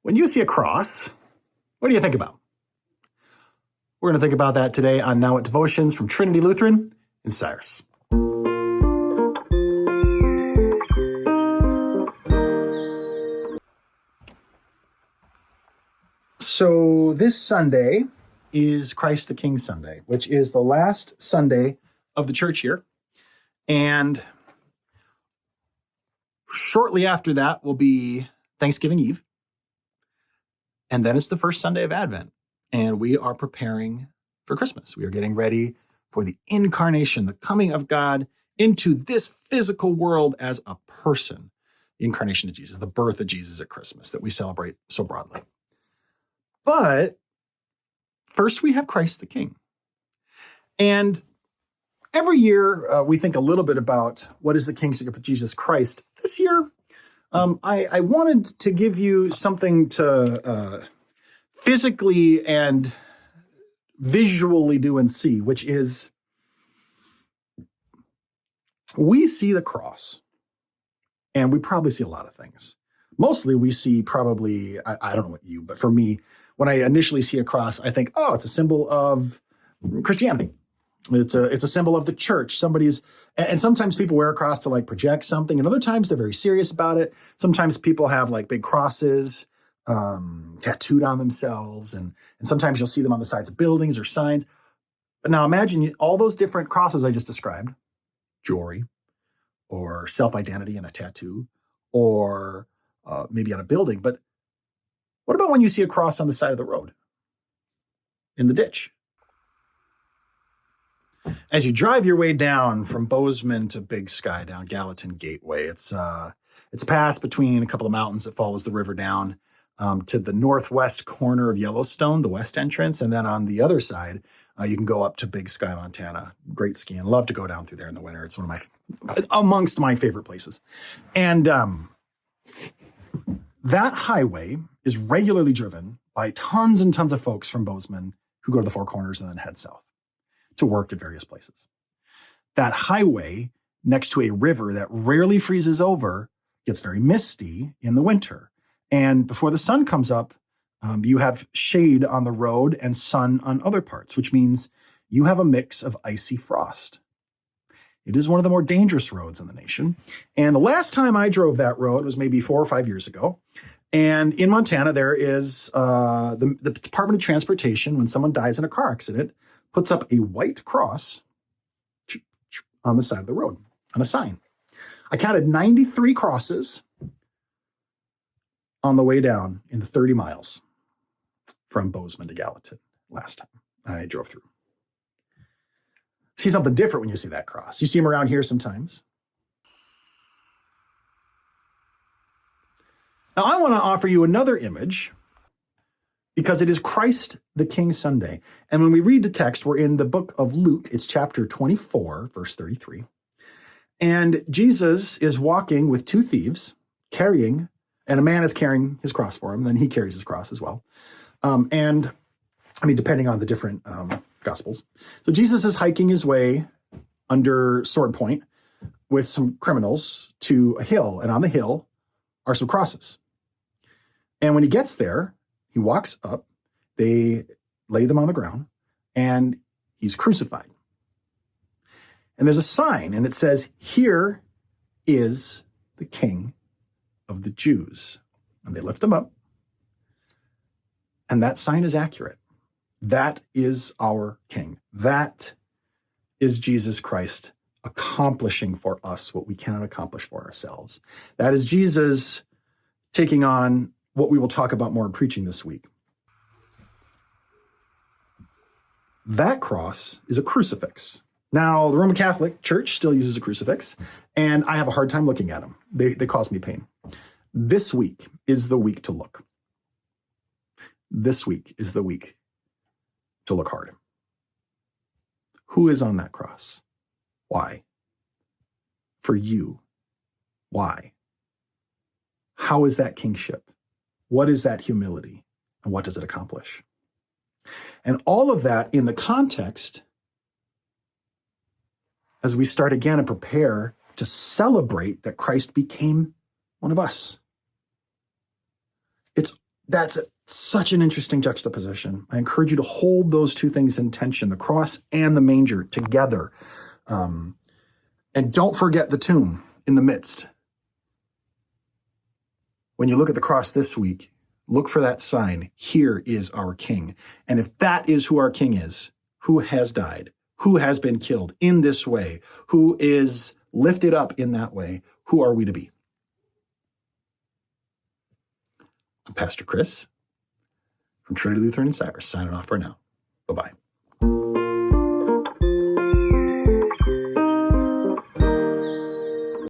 When you see a cross, what do you think about? We're going to think about that today on Now at Devotions from Trinity Lutheran in Cyrus. So this Sunday is Christ the King Sunday, which is the last Sunday of the church year. And shortly after that will be Thanksgiving Eve. And then it's the first Sunday of Advent. And we are preparing for Christmas. We are getting ready for the incarnation, the coming of God into this physical world as a person. The incarnation of Jesus, the birth of Jesus at Christmas that we celebrate so broadly. But first we have Christ the King. And every year we think a little bit about what is the kingship of Jesus Christ. This year, I wanted to give you something to physically and visually do and see, which is we see the cross, and we probably see a lot of things. Mostly we see probably, I don't know what you, but for me, when I initially see a cross, I think, oh, it's a symbol of Christianity. It's a symbol of the church. And sometimes people wear a cross to like project something, and other times they're very serious about it. Sometimes people have like big crosses tattooed on themselves, and sometimes you'll see them on the sides of buildings or signs. But now imagine all those different crosses I just described, jewelry or self-identity in a tattoo, or maybe on a building. But what about when you see a cross on the side of the road, in the ditch? As you drive your way down from Bozeman to Big Sky, down Gallatin Gateway, it's a pass between a couple of mountains that follows the river down to the northwest corner of Yellowstone, the west entrance. And then on the other side, you can go up to Big Sky, Montana. Great skiing. Love to go down through there in the winter. It's amongst my favorite places. And that highway is regularly driven by tons and tons of folks from Bozeman who go to the Four Corners and then head south to work at various places. That highway next to a river that rarely freezes over gets very misty in the winter. And before the sun comes up, you have shade on the road and sun on other parts, which means you have a mix of icy frost. It is one of the more dangerous roads in the nation. And the last time I drove that road was maybe 4 or 5 years ago. And in Montana, there is the Department of Transportation, when someone dies in a car accident, puts up a white cross on the side of the road on a sign. I counted 93 crosses on the way down in the 30 miles from Bozeman to Gallatin last time I drove through. See something different when you see that cross. You see them around here sometimes. Now I want to offer you another image because it is Christ the King Sunday. And when we read the text, we're in the book of Luke. It's chapter 24, verse 33. And Jesus is walking with two thieves and a man is carrying his cross for him. Then he carries his cross as well. Depending on the different Gospels. So Jesus is hiking his way under Sword Point with some criminals to a hill. And on the hill are some crosses. And when he gets there, he walks up, they lay them on the ground, and he's crucified. And there's a sign, and it says, "Here is the King of the Jews." And they lift him up. And that sign is accurate. That is our King. That is Jesus Christ accomplishing for us what we cannot accomplish for ourselves. That is Jesus taking on what we will talk about more in preaching this week. That cross is a crucifix. Now, the Roman Catholic Church still uses a crucifix, and I have a hard time looking at them. They cause me pain. This week is the week to look. This week is the week to look hard. Who is on that cross? Why? For you. Why? How is that kingship? What is that humility? And what does it accomplish? And all of that in the context, as we start again and prepare to celebrate that Christ became one of us. It's That's such an interesting juxtaposition. I encourage you to hold those two things in tension, the cross and the manger together. And don't forget the tomb in the midst. When you look at the cross this week, look for that sign. Here is our King. And if that is who our King is, who has died, who has been killed in this way, who is lifted up in that way, who are we to be? I'm Pastor Chris from Trinity Lutheran in Cyrus, signing off for now. Bye-bye.